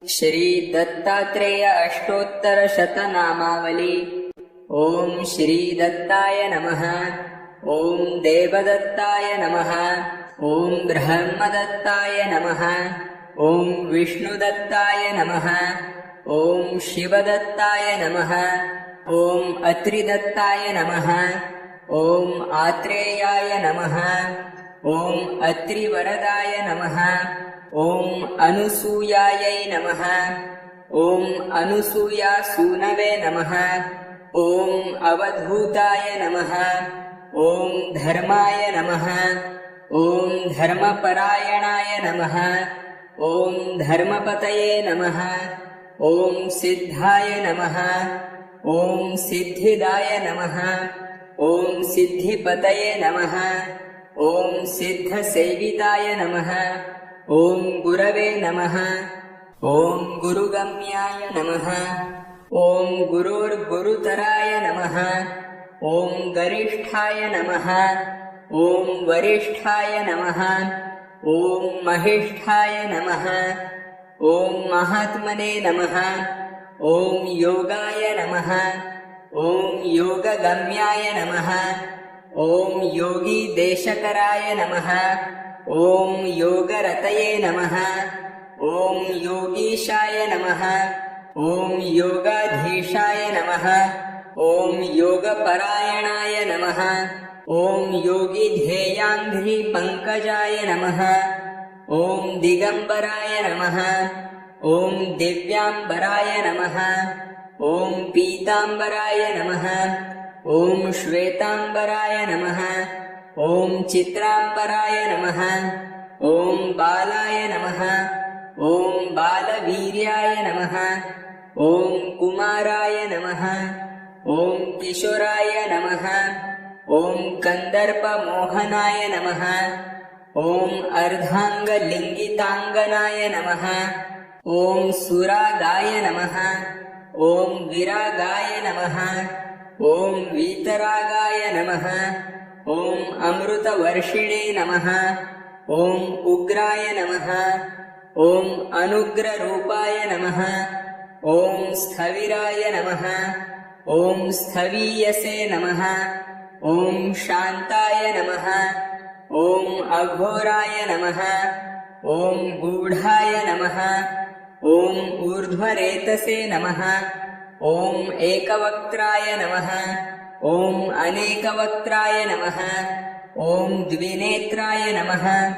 श्री दत्तात्रेय अष्टोत्तर शतनामावली। ओम श्री दत्ताय नमः। ओम देवदत्ताय नमः। ओम ब्रह्मदत्ताय नमः। ओम विष्णुदत्ताय नमः। ओम शिवदत्ताय नमः। ओम अत्रिदत्ताय नमः। ओम आत्रेयाय नमः। ओम अत्रिवरदाय नमः। ओम अनुसूयायै नमः। ओम अनुसूयासूनवे नमः। ओम अवधूताय नमः। ओम धर्माय नमः। ओम धर्मपरायणाय नमः। ओम धर्मपतये नमः। ओम सिद्धाय नमः। ओम सिद्धिदाय नमः। ओम सिद्धिपतये नमः। ओम सिद्धसेविताय नमः। ओम गुरवे नमः। ओम गुरुगम्याय नमः। ओम गुरुर्गुरुतराय नमः। ओम गरिष्ठाय नमः। ओम वरिष्ठाय नमः। ओम महिष्ठाय नमः। ओम महात्मने नमः। ओम योगाय नमः। ओम योगगम्याय नमः। ओम योगी देशकराय नमः। ओम योगरतये नमः। ओम योगीशाय नमः। ओम योगाधीशाय नमः। ओम योगपरायणाय नमः। ओम योगिध्येयाङ्घ्रिपङ्कजाय नमः। ओम दिगम्बराय नमः। ओम दिव्याम्बराय नमः। ओम पीताम्बराय नमः। ओम श्वेताम्बराय नमः। ओम चित्राम्बराय नमः। ओम बालाय नमः। ओम बालवीर्याय नमः। ओम कुमाराय नमः। ओम किशोराय नमः। ओम कन्दर्पमोहनाय नमः। ओम अर्धाङ्गलिङ्गिताङ्गनाय नमः। ओम सुरागाय नमः। ओम विरागाय नमः। ओम वीतरागाय नमः। ओम अमृतवर्षिणे नमः। ओम उग्राय नमः। ओम अनुग्ररूपाय नमः। ओम स्थविराय नमः। ओम स्थवीयसे नमः। ओम शान्ताय नमः। ओम अघोराय नमः। ओम गूढाय नमः। ओम ऊर्ध्वरेतसे नमः। ओम एकवक्त्राय नमः। ओम अनेकवक्त्राय नमः। ओम द्विनेत्राय नमः।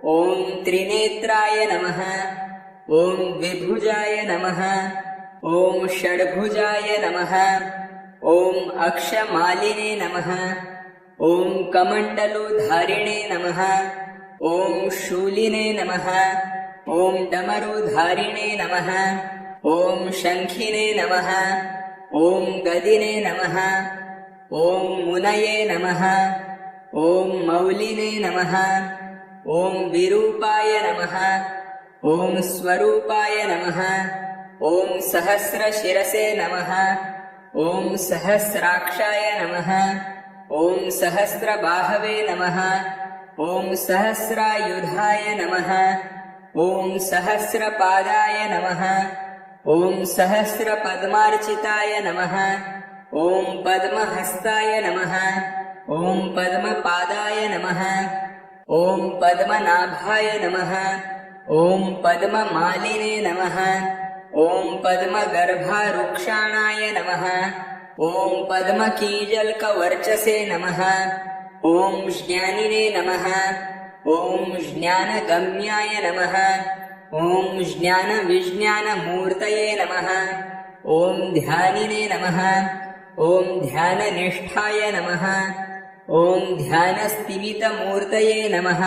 ओम त्रिनेत्राय नमः। ओम द्विभुजाय नमः। ओम षड्भुजाय नमः। ओम अक्षमालिने नमः। ओम कमण्डलुधारिणे नमः। ओम शूलिने नमः। ओम डमरुधारिणे नमः। ओम शङ्खिने नमः। ओम गदिने नमः। ओम मुनये नमः। ओम मौलिने नमः। ओम विरूपाय नमः। ओम स्वरूपाय नमः। ओम सहस्रशिरसे नमः। ओम सहस्राक्षाय नमः। ओम सहस्रबाहवे नमः। ओम सहस्रायुधाय नमः। ओम सहस्रपादाय नमः। ओम सहस्रपद्मार्चिताय नमः। ओम पद्महस्ताय नमः। ओम पद्मपादाय नमः। ओम पद्मनाभाय नमः। ओम पद्ममालिने नमः। ओम पद्मगर्भारुक्षाणाय नमः। ओम पद्मकीजल्कवर्चसे नमः। ओम ज्ञानिने नमः। ओम ज्ञानगम्याय नमः। ओम ज्ञानविज्ञानमूर्तये नमः। ओम ध्यानिने नमः। ओम ध्याननिष्ठाय नमः। ओम ध्यानस्तिमितमूर्तये नमः।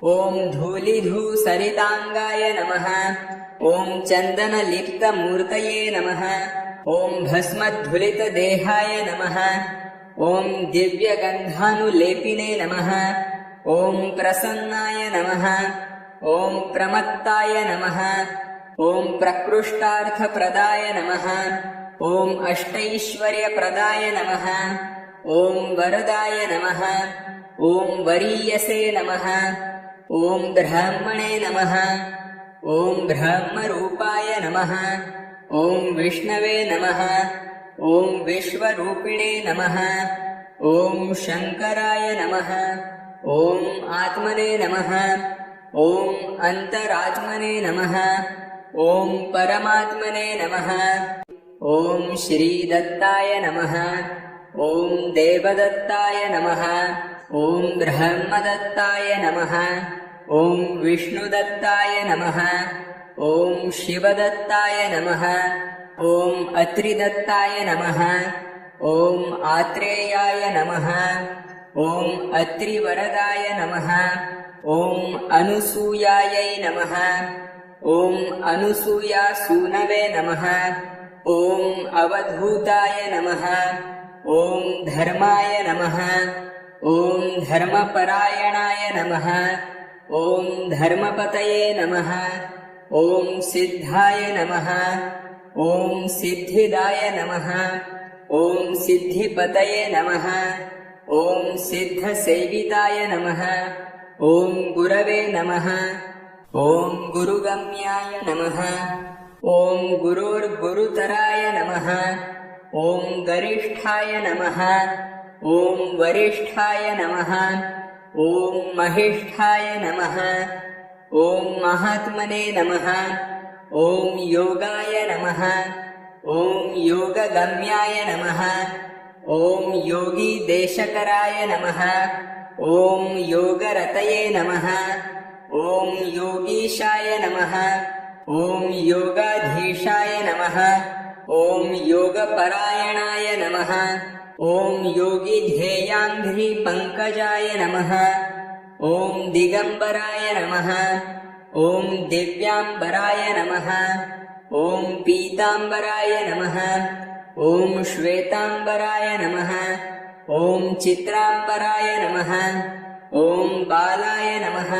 ओम धूलिधूसरिताङ्गाय नमः। ओम चन्दनलिप्तमूर्तये नमः। ओम भस्मधुलितदेहाय नमः। ओम दिव्यगन्धानुलेपिने नमः। ओम प्रसन्नाय नमः। ओम प्रमत्ताय नमः। ओम प्रकृष्टार्थप्रदाय नमः। ओम अष्टैश्वर्यप्रदाय नमः। ओम वरदाय नमः। ओम वरीयसे नमः। ओम ब्राह्मणे नमः। ॐ ब्रह्मरूपाय नमः। ॐ विष्णवे नमः। ॐ विश्वरूपिणे नमः। ॐ शङ्कराय नमः। ॐ आत्मने नमः। ॐ अन्तरात्मने नमः। ॐ परमात्मने नमः। ॐ श्रीदत्ताय नमः। ॐ देवदत्ताय नमः। ॐ ब्रह्मदत्ताय नमः। ॐ विष्णुदत्ताय नमः। ॐ शिवदत्ताय नमः। ॐ अत्रिदत्ताय नमः। ॐ आत्रेयाय नमः। ॐ अत्रिवरदाय नमः। ॐ अनुसूयायै नमः। ॐ अनुसूयासूनवे नमः। ॐ अवधूताय नमः। ॐ धर्माय नमः। ॐ धर्मपरायणाय नमः। ॐ धर्मपतये नमः। ॐ सिद्धाय नमः। ॐ सिद्धिदाय नमः। ॐ सिद्धिपतये नमः। ॐ सिद्धसेविताय नमः। ॐ गुरवे नमः। ॐ गुरुगम्याय नमः। ॐ गुरोर्गुरुतराय नमः। ॐ गरिष्ठाय नमः। ॐ वरिष्ठाय नमः। ॐ महिष्ठाय नमः। ॐ महात्मने नमः। ॐ योगाय नमः। ॐ योगगम्याय नमः। ॐ योगीदेशकराय नमः। ॐ योगरतये नमः। ॐ योगीशाय नमः। ॐ योगाधीशाय नमः। ॐ योगपरायणाय नमः। ॐ योगिध्येयाङ्घ्रिपङ्कजाय नमः। ॐ दिगम्बराय नमः। ॐ दिव्याम्बराय नमः। ॐ पीताम्बराय नमः। ॐ श्वेताम्बराय नमः। ॐ चित्राम्बराय नमः। ॐ बालाय नमः।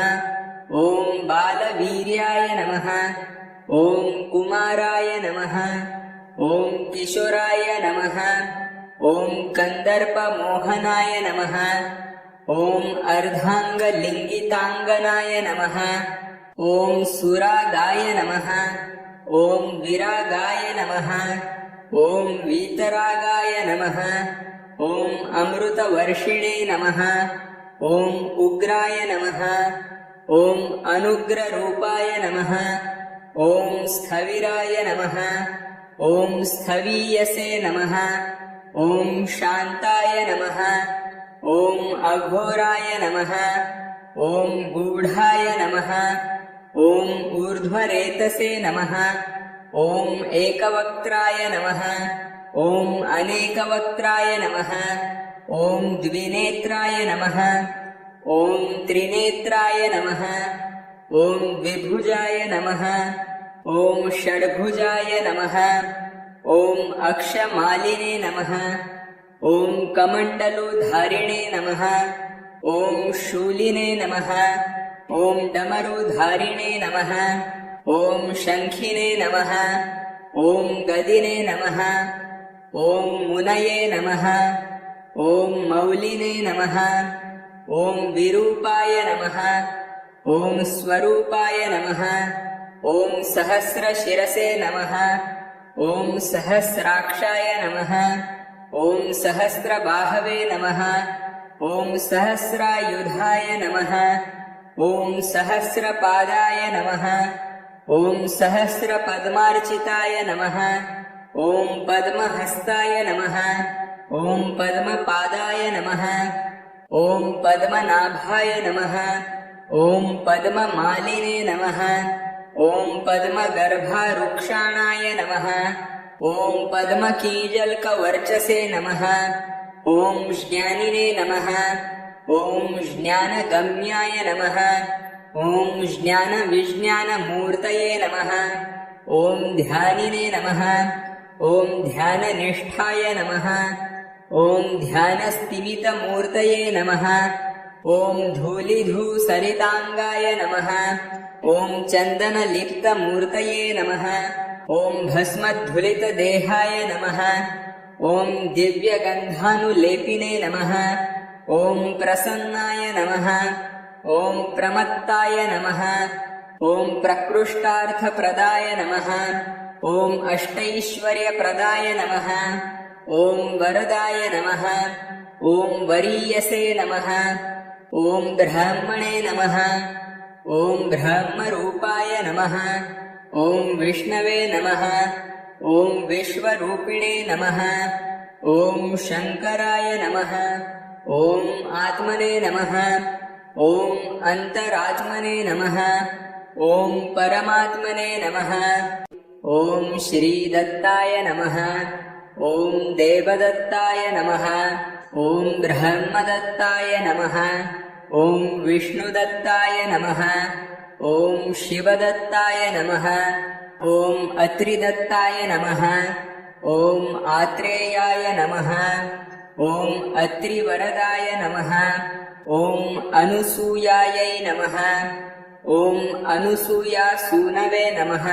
ॐ बालवीर्याय नमः। ॐ कुमाराय नमः। ॐ किशोराय नमः। ॐ कन्दर्पमोहनाय नमः। ॐ अर्धाङ्गलिङ्गिताङ्गनाय नमः। ॐ सुरागाय नमः। ॐ विरागाय नमः। ॐ वीतरागाय नमः। ॐ अमृतवर्षिणे नमः। ॐ उग्राय नमः। ॐ अनुग्ररूपाय नमः। ॐ स्थविराय नमः। ॐ स्थवीयसे नमः। ॐ शान्ताय नमः। ॐ अघोराय नमः। ॐ गूढाय नमः। ॐ ऊर्ध्वरेतसे नमः। ॐ एकवक्त्राय नमः। ॐ अनेकवक्त्राय नमः। ॐ द्विनेत्राय नमः। ॐ त्रिनेत्राय नमः। ॐ द्विभुजाय नमः। ॐ षड्भुजाय नमः। ॐ अक्षमालिने नमः। ॐ कमण्डलुधारिणे नमः। ॐ शूलिने नमः। ॐ डमरुधारिणे नमः। ॐ शङ्खिने नमः। ॐ गदिने नमः। ॐ मुनये नमः। ॐ मौलिने नमः। ॐ विरूपाय नमः। ॐ स्वरूपाय नमः। ॐ सहस्रशिरसे नमः। ॐ सहस्राक्षाय नमः। ॐ सहस्रबाहवे नमः। ॐ सहस्रायुधाय नमः। ॐ सहस्रपादाय नमः। ॐ सहस्रपद्मार्चिताय नमः। ॐ पद्महस्ताय नमः। ॐ पद्मपादाय नमः। ॐ पद्मनाभाय नमः। ॐ पद्ममालिने नमः। ॐ पद्मगर्भारुक्षाणाय नमः। ॐ पद्मकीजल्कवर्चसे नमः। ॐ ज्ञानिने नमः। ॐ ज्ञानगम्याय नमः। ॐ ज्ञानविज्ञानमूर्तये नमः। ॐ ध्यानिने नमः। ॐ ध्याननिष्ठाय नमः। ॐ ध्यानस्तिमितमूर्तये नमः। ॐ धूलिधूसरिताङ्गाय नमः। ॐ चन्दनलिप्तमूर्तये नमः। ॐ भस्मधुलितदेहाय नमः। ॐ दिव्यगन्धानुलेपिने नमः। ॐ प्रसन्नाय नमः। ॐ प्रमत्ताय नमः। ॐ प्रकृष्टार्थप्रदाय नमः ॐ अष्टैश्वर्यप्रदाय नमः ॐ वरदाय नमः ॐ वरीयसे नमः ॐ ब्राह्मणे नमः ॐ ब्रह्मरूपाय नमः ॐ विष्णवे नमः ॐ विश्वरूपिणे नमः ॐ शङ्कराय नमः ॐ आत्मने नमः ॐ अन्तरात्मने नमः ॐ परमात्मने नमः ॐ श्रीदत्ताय नमः ॐ देवदत्ताय नमः ॐ ब्रह्मदत्ताय नमः ॐ विष्णुदत्ताय नमः ॐ शिवदत्ताय नमः ॐ अत्रिदत्ताय नमः ॐ आत्रेयाय नमः ॐ अत्रिवरदाय नमः ॐ अनुसूयायै नमः ॐ अनुसूयासूनवे नमः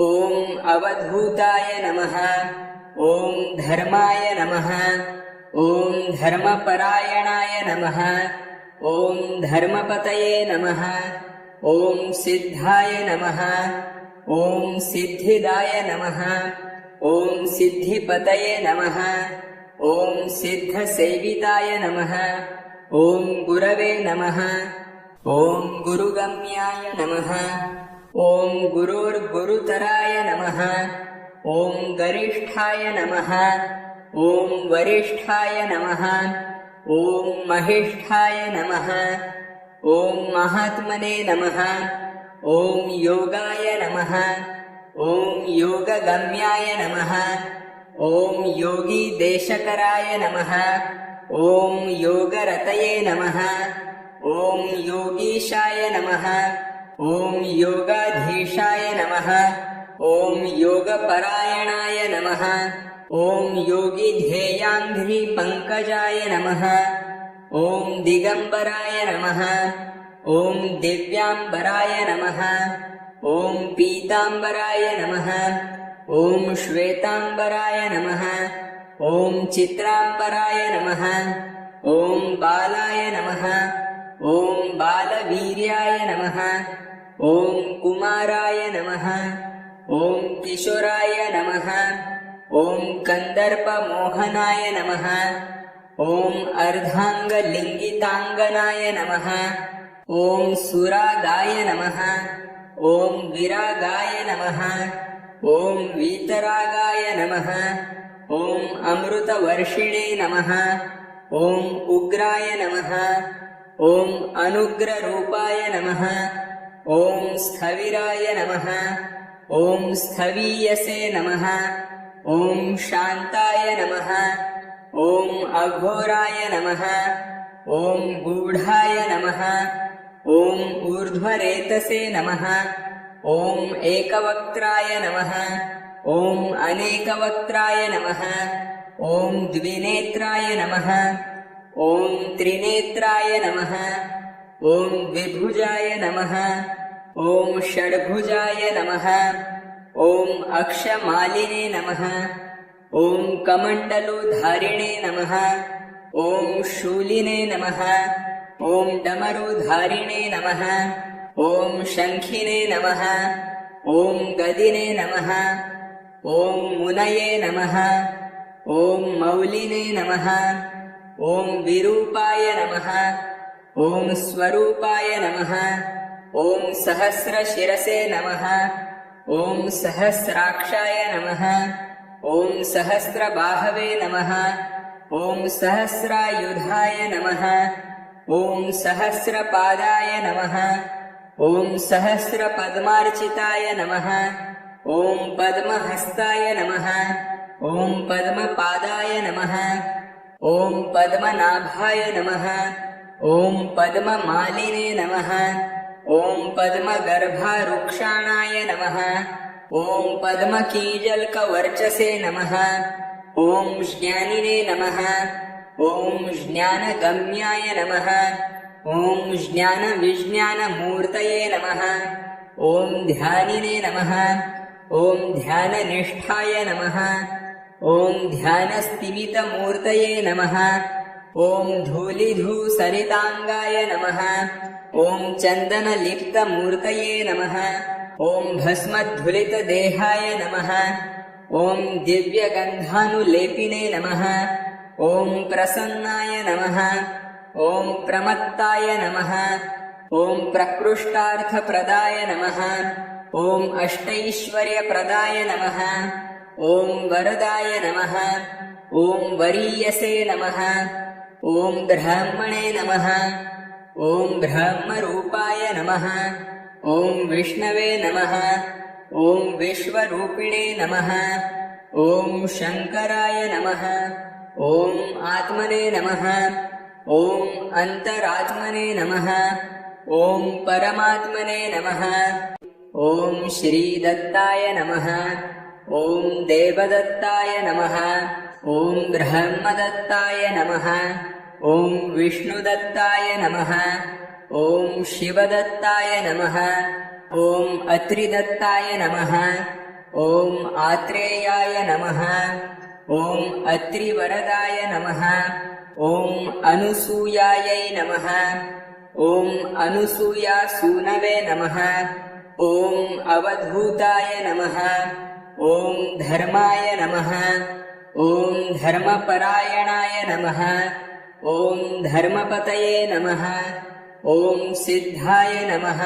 ॐ अवधूताय नमः ॐ धर्माय नमः ॐ धर्मपरायणाय नमः ॐ धर्मपतये नमः ॐ सिद्धाय नमः ॐ सिद्धिदाय नमः ॐ सिद्धिपतये नमः ॐ सिद्धसेविताय नमः ॐ गुरवे नमः ॐ गुरुगम्याय नमः ॐ गुरोर्गुरुतराय नमः ॐ गरिष्ठाय नमः ॐ वरिष्ठाय नमः ॐ महिष्ठाय नमः ॐ महात्मने नमः ॐ योगाय नमः ॐ योगगम्याय नमः ॐ योगीदेशकराय नमः ॐ योगरतये नमः ॐ योगीशाय नमः ॐ योगाधीशाय नमः ॐ योगपरायणाय नमः ॐ योगिध्येयाङ्घ्रिपङ्कजाय नमः ॐ दिगम्बराय नमः ॐ दिव्याम्बराय नमः ॐ पीताम्बराय नमः ॐ श्वेताम्बराय नमः ॐ चित्राम्बराय नमः ॐ बालाय नमः ॐ बालवीर्याय नमः ॐ कुमाराय नमः ॐ किशोराय नमः ॐ कन्दर्पमोहनाय नमः ॐ अर्धाङ्गलिङ्गिताङ्गनाय नमः ॐ सुरागाय नमः ॐ विरागाय नमः ॐ वीतरागाय नमः ॐ अमृतवर्षिणे नमः ॐ उग्राय नमः ॐ अनुग्ररूपाय नमः ॐ स्थविराय नमः ॐ स्थवीयसे नमः ॐ शान्ताय नमः ॐ अघोराय नमः ॐ गूढाय नमः ॐ ऊर्ध्वरेतसे नमः ॐ एकवक्त्राय नमः ॐ अनेकवक्त्राय नमः ॐ द्विनेत्राय नमः ॐ त्रिनेत्राय नमः ॐ द्विभुजाय नमः ॐ षड्भुजाय नमः ॐ अक्षमालिने नमः ॐ कमण्डलुधारिणे नमः ॐ शूलिने नमः ॐ डमरुधारिणे नमः ॐ शङ्खिने नमः ॐ गदिने नमः ॐ मुनये नमः ॐ मौलिने नमः ॐ विरूपाय नमः ॐ स्वरूपाय नमः ॐ सहस्रशिरसे नमः ॐ सहस्राक्षाय नमः ॐ सहस्रबाहवे नमः ॐ सहस्रायुधाय नमः ॐ सहस्रपादाय नमः ॐ सहस्रपद्मार्चिताय नमः ॐ पद्महस्ताय नमः ॐ पद्मपादाय नमः ॐ पद्मनाभाय नमः ॐ पद्ममालिने नमः ॐ पद्मगर्भारुक्षाणाय नमः ॐ पद्मकीजल्कवर्चसे नमः ॐ ज्ञानिने नमः ॐ ज्ञानगम्याय नमः ॐ ज्ञानविज्ञानमूर्तये नमः ॐ ध्यानिने नमः ॐ ध्याननिष्ठाय नमः ॐ ध्यानस्तिमितमूर्तये नमः ॐ धूलिधूसरिताङ्गाय नमः ॐ चन्दनलिप्तमूर्तये नमः ॐ भस्मधुलितदेहाय नमः ॐ दिव्यगन्धानुलेपिने नमः ॐ प्रसन्नाय नमः ॐ प्रमत्ताय नमः ॐ प्रकृष्टार्थप्रदाय नमः ॐ अष्टैश्वर्यप्रदाय नमः ॐ वरदाय नमः ॐ वरीयसे नमः ॐ ब्रह्मणे नमः ॐ ब्रह्मरूपाय नमः ॐ विष्णवे नमः ॐ विश्वरूपिणे नमः ॐ शङ्कराय नमः ॐ आत्मने नमः ॐ अन्तरात्मने नमः ॐ परमात्मने नमः ॐ श्रीदत्ताय नमः ॐ देवदत्ताय नमः ॐ ब्रह्मदत्ताय नमः ॐ विष्णुदत्ताय नमः ॐ शिवदत्ताय नमः ॐ अत्रिदत्ताय नमः ॐ आत्रेयाय नमः ॐ अत्रिवरदाय नमः ॐ अनुसूयायै नमः ॐ अनुसूयासूनवे नमः ॐ अवधूताय नमः ॐ धर्माय नमः ॐ धर्मपरायणाय नमः ॐ धर्मपतये नमः ॐ सिद्धाय नमः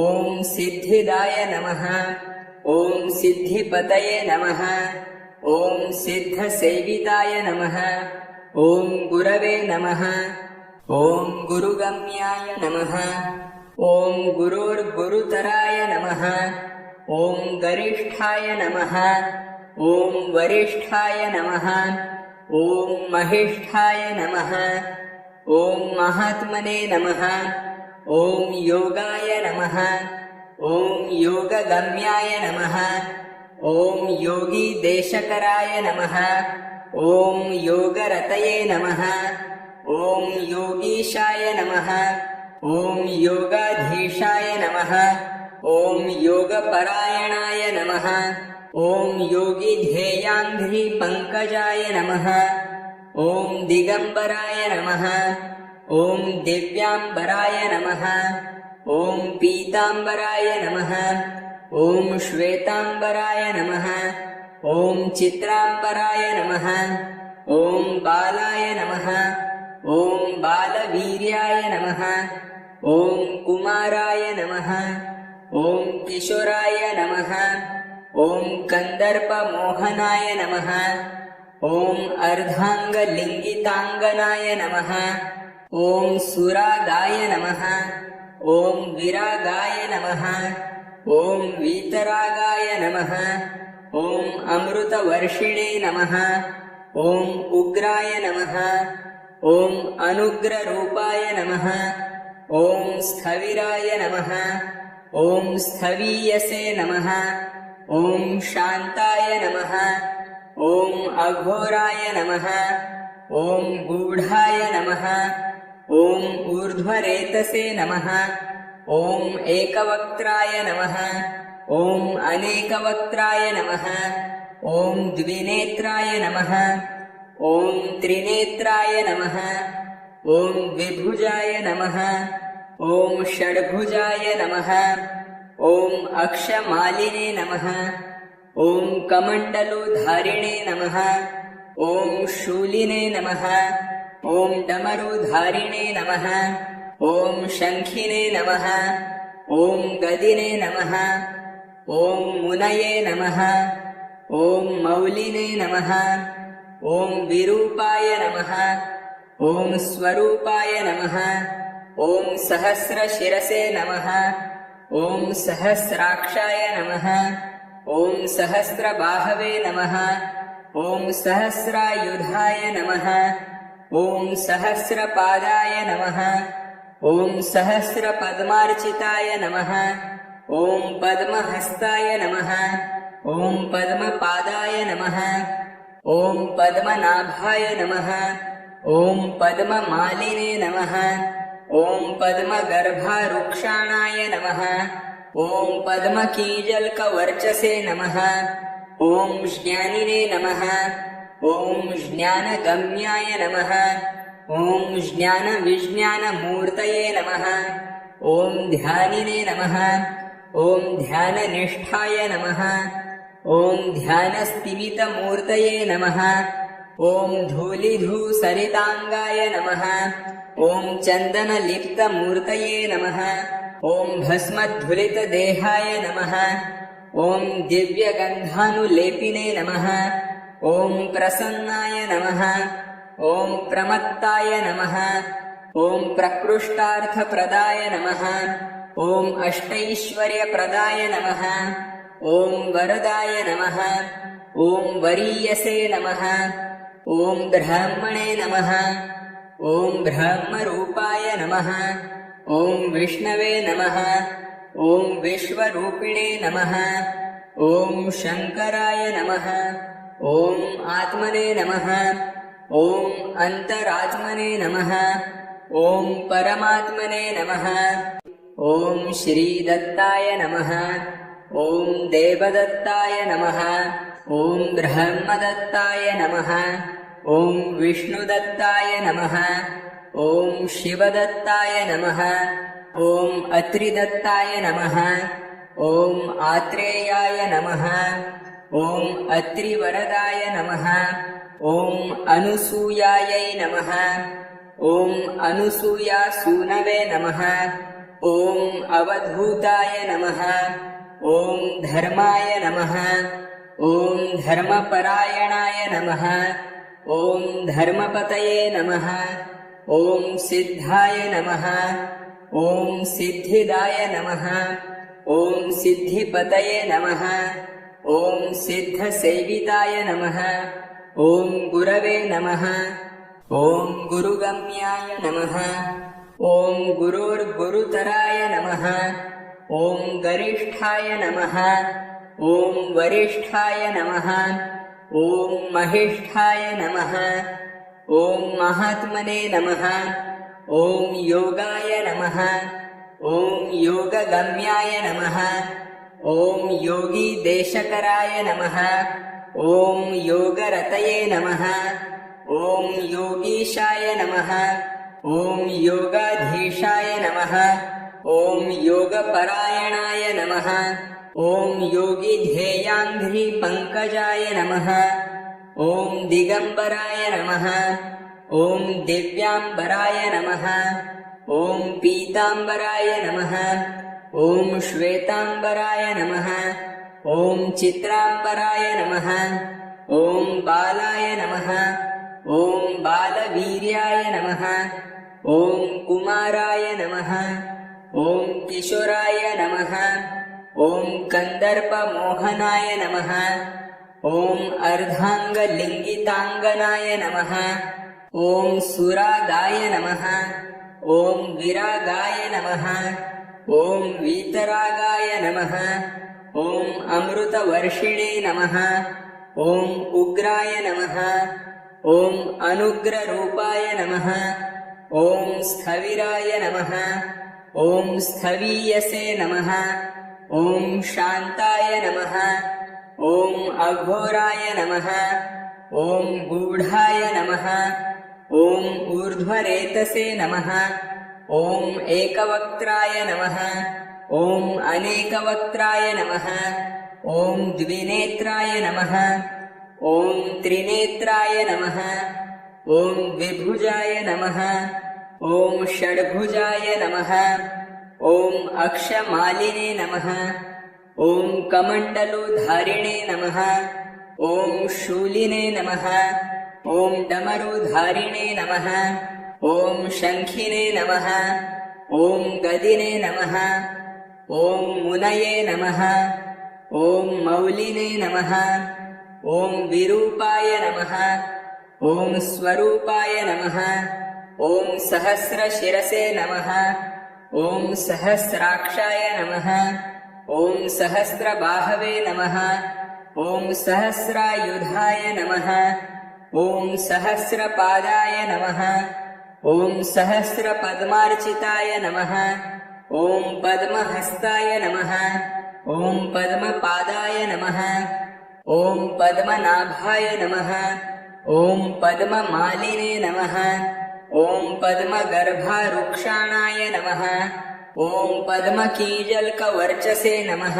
ॐ सिद्धिदाय नमः ॐ सिद्धिपतये नमः ॐ सिद्धसेविताय नमः ॐ गुरवे नमः ॐ गुरुगम्याय नमः ॐ गुरोर्गुरुतराय नमः ॐ गरिष्ठाय नमः ॐ वरिष्ठाय नमः ॐ महिष्ठाय नमः ॐ महात्मने नमः ॐ योगाय नमः ॐ योगगम्याय नमः ॐ योगीदेशकराय नमः ॐ योगरतये नमः ॐ योगीशाय नमः ॐ योगाधीशाय नमः ॐ योगपरायणाय नमः ॐ योगिध्येयाङ्घ्रिपङ्कजाय नमः ॐ दिगम्बराय नमः ॐ दिव्याम्बराय नमः ॐ पीताम्बराय नमः ॐ श्वेताम्बराय नमः ॐ चित्राम्बराय नमः ॐ बालाय नमः ॐ बालवीर्याय नमः ॐ कुमाराय नमः ॐ किशोराय नमः ॐ कन्दर्पमोहनाय नमः ॐ अर्धाङ्गलिङ्गिताङ्गनाय नमः ॐ सुरागाय नमः ॐ विरागाय नमः ॐ वीतरागाय नमः ॐ अमृतवर्षिणे नमः ॐ उग्राय नमः ॐ अनुग्ररूपाय नमः ॐ स्थविराय नमः ॐ स्थवीयसे नमः ॐ शान्ताय नमः ॐ अघोराय नमः ॐ गूढाय नमः ॐ ऊर्ध्वरेतसे नमः ॐ एकवक्त्राय नमः ॐ अनेकवक्त्राय नमः ॐ द्विनेत्राय नमः ॐ त्रिनेत्राय नमः ॐ द्विभुजाय नमः ॐ षड्भुजाय नमः ॐ अक्षमालिने नमः ॐ कमण्डलुधारिणे नमः ॐ शूलिने नमः ॐ डमरुधारिणे नमः ॐ शङ्खिने नमः ॐ गदिने नमः ॐ मुनये नमः ॐ मौलिने नमः ॐ विरूपाय नमः ॐ स्वरूपाय नमः ॐ सहस्रशिरसे नमः ॐ सहस्राक्षाय नमः ॐ सहस्रबाहवे नमः ॐ सहस्रायुधाय नमः ॐ सहस्रपादाय नमः ॐ सहस्रपद्मार्चिताय नमः ॐ पद्महस्ताय नमः ॐ पद्मपादाय नमः ॐ पद्मनाभाय नमः ॐ पद्ममालिने नमः ॐ पद्मगर्भारुक्षाणाय नमः ॐ पद्मकीजल्कवर्चसे नमः ॐ ज्ञानिने नमः ॐ ज्ञानगम्याय नमः ॐ ज्ञानविज्ञानमूर्तये नमः। ॐ ध्यानिने नमः। ॐ ध्याननिष्ठाय नमः। ॐ ध्यानस्तिमितमूर्तये नमः। ॐ धूलिधूसरिताङ्गाय नमः। ॐ चन्दनलिप्तमूर्तये नमः। ॐ भस्मधुलितदेहाय नमः। ॐ दिव्यगन्धानुलेपिने नमः। ॐ प्रसन्नाय नमः। ॐ प्रमत्ताय नमः। ॐ प्रकृष्टार्थप्रदाय नमः। ॐ अष्टैश्वर्यप्रदाय नमः। ॐ वरदाय नमः। ॐ वरीयसे नमः। ॐ ब्रह्मणे नमः। ॐ ब्रह्मरूपाय नमः। ॐ विष्णवे नमः। ॐ विश्वरूपिणे नमः। ॐ शङ्कराय नमः। ॐ आत्मने नमः। ॐ अन्तरात्मने नमः। ॐ परमात्मने नमः। ॐ श्रीदत्ताय नमः। ॐ देवदत्ताय नमः। ॐ ब्रह्मदत्ताय नमः। ॐ विष्णुदत्ताय नमः। ॐ शिवदत्ताय नमः। ॐ अत्रिदत्ताय नमः। ॐ आत्रेयाय नमः। ॐ अत्रिवरदाय नमः। ॐ अनुसूयायै नमः। ॐ अनुसूयासूनवे नमः। ॐ अवधूताय नमः। ॐ धर्माय नमः। ॐ धर्मपरायणाय नमः। ॐ धर्मपतये नमः। ॐ सिद्धाय नमः। ॐ सिद्धिदाय नमः। ॐ सिद्धिपतये नमः। ॐ सिद्धसेविताय नमः। ॐ गुरवे नमः। ॐ गुरुगम्याय नमः। ॐ गुरोर्गुरुतराय नमः। ॐ गरिष्ठाय नमः। ॐ वरिष्ठाय नमः। ॐ महिष्ठाय नमः। ॐ महात्मने नमः। ॐ योगाय नमः। ॐ योगगम्याय नमः। ॐ योगीदेशकराय नमः। ॐ योगरतये नमः। ॐ योगीशाय नमः। ॐ योगाधीशाय नमः। ॐ योगपरायणाय नमः। ॐ योगिध्येयाङ्घ्रिपङ्कजाय नमः। ॐ दिगम्बराय नमः। ॐ दिव्याम्बराय नमः। ॐ पीताम्बराय नमः। ॐ श्वेताम्बराय नमः। ॐ चित्राम्बराय नमः। ॐ बालाय नमः। ॐ बालवीर्याय नमः। ॐ कुमाराय नमः। ॐ किशोराय नमः। ॐ कन्दर्पमोहनाय नमः। ॐ अर्धाङ्गलिङ्गिताङ्गनाय नमः। ॐ सुरागाय नमः। ॐ विरागाय नमः। ॐ वीतरागाय नमः। ॐ अमृतवर्षिणे नमः। ॐ उग्राय नमः। ॐ अनुग्ररूपाय नमः। ॐ स्थविराय नमः। ॐ स्थवीयसे नमः। ॐ शान्ताय नमः। ॐ अघोराय नमः। ॐ गूढाय नमः। ॐ ऊर्ध्वरेतसे नमः। ॐ एकवक्त्राय नमः। ॐ अनेकवक्त्राय नमः। ॐ द्विनेत्राय नमः। ॐ त्रिनेत्राय नमः। ॐ द्विभुजाय नमः। ॐ षड्भुजाय नमः। ॐ अक्षमालिने नमः। ॐ कमण्डलुधारिणे नमः। ॐ शूलिने नमः। ॐ डमरुधारिणे नमः। ॐ शङ्खिने नमः। ॐ गदिने नमः। ॐ मुनये नमः। ॐ मौलिने नमः। ॐ विरूपाय नमः। ॐ स्वरूपाय नमः। ॐ सहस्रशिरसे नमः। ॐ सहस्राक्षाय नमः। ॐ सहस्रबाहवे नमः। ॐ सहस्रायुधाय नमः। ॐ सहस्रपादाय नमः। ॐ सहस्रपद्मार्चिताय नमः। ॐ पद्महस्ताय नमः। ॐ पद्मपादाय नमः। ॐ पद्मनाभाय नमः। ॐ पद्ममालिने नमः। ॐ पद्मगर्भारुक्षाणाय नमः ॐ पद्मकीजल्कवर्चसे नमः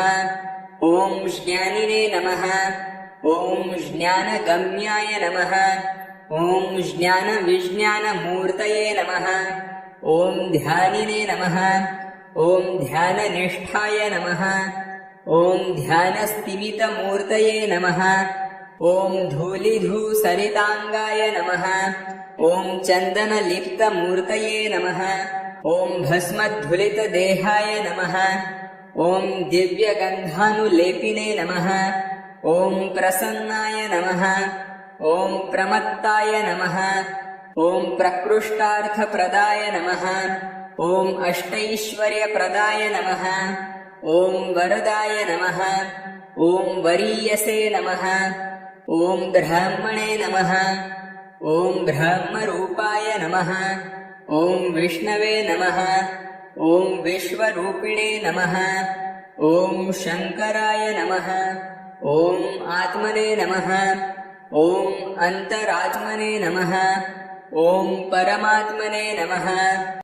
ॐ ज्ञानिने नमः ॐ ज्ञानगम्याय नमः ॐ ज्ञानविज्ञानमूर्तये नमः ॐ ध्यानिने नमः ॐ ध्याननिष्ठाय नमः ॐ ध्यानस्तिमितमूर्तये नमः ॐ धूलिधूसरिताङ्गाय नमः ॐ चन्दनलिप्तमूर्तये नमः ॐ भस्मद्धुलितदेहाय नमः ॐ दिव्यगन्धानुलेपिने नमः ॐ प्रसन्नाय नमः ॐ प्रमत्ताय नमः ॐ प्रकृष्टार्थप्रदाय नमः ॐ अष्टैश्वर्यप्रदाय नमः ॐ वरदाय नमः ॐ वरीयसे नमः ॐ ब्राह्मणे नमः ॐ ब्रह्मरूपाय नमः ॐ विष्णवे नमः ॐ विश्वरूपिणे नमः ॐ शङ्कराय नमः ॐ आत्मने नमः ॐ अन्तरात्मने नमः ॐ परमात्मने नमः।